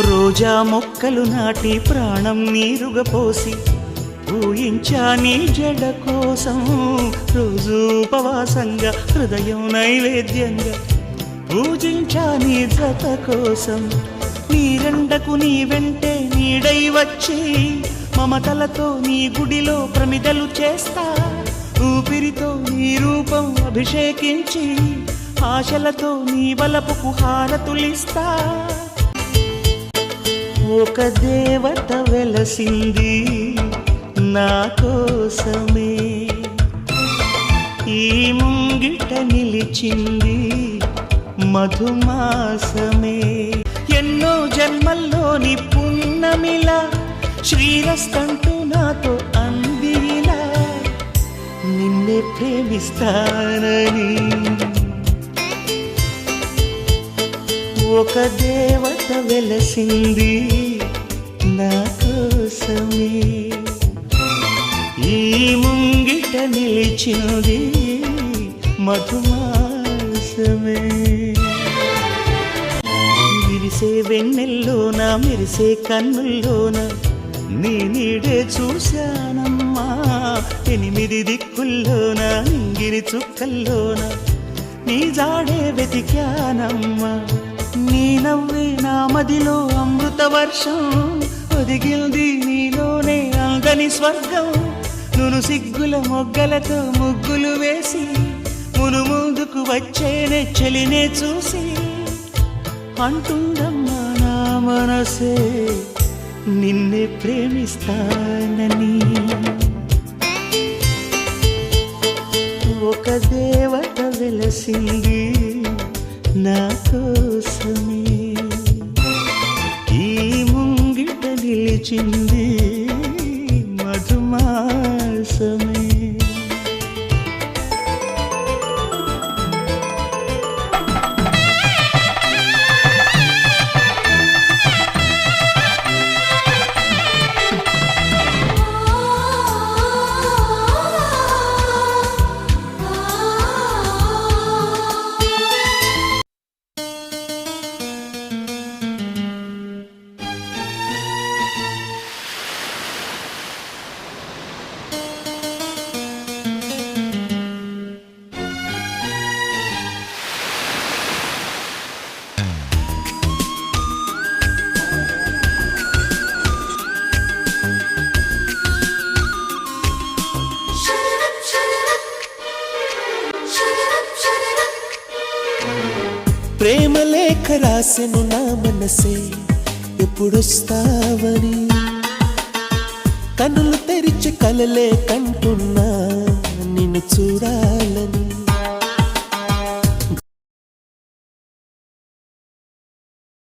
రోజా మొక్కలు నాటి ప్రాణం నీరుగా పోసి ఊహించా నీ జడ కోసం రోజు ఉపవాసంగా హృదయం నైవేద్యంగా పూజించా నీ జత కోసం నీరెండకు నీ వెంటే నీడై వచ్చి మమతలతో నీ గుడిలో ప్రమిదలు చేస్తా ఊపిరితో నీ రూపం అభిషేకించి ఆశలతో నీ బలపుకు హారతులిస్తా ఒక దేవత వెలసింది నా కోసమే ఈ ముంగిట నిలిచింది మధుమాసమే ఎన్నో జన్మల్లోని పున్నమిలా శ్రీరస్తంటూ నాతో అందిలా నిన్నే ప్రేమిస్తానని ఒక దేవత వెలసింది నా కోసమే ఈ ముంగిట నిలిచింది మధుమాసమే విరిసే వెన్నెల్లోన మెరిసే కన్నుల్లోన నీ నీడే చూశానమ్మా 8 దిక్కుల్లోన నింగిరి చుక్కల్లోన నీ జాడే వెతికానమ్మా నీ నవ్వే నా మదిలో అమృత వర్షం ఒదిగింది నీలోనే అందని స్వర్గం నును సిగ్గుల మొగ్గలతో ముగ్గులు వేసి మును ముందుకు వచ్చేనే చెలినే చూసి అంటుందమ్మా నా మనసే నిన్నే ప్రేమిస్తానని ఒక దేవత వెలసింది నా కోసమే ఈ ముంగిట నిలిచింది మధుమాసమే ప్రేమ లేఖ రాసెను నా మనసే ఎప్పుడొస్తావని కన్నులు తెరిచి కలలే కంటున్నా నిన్ను చూడాలని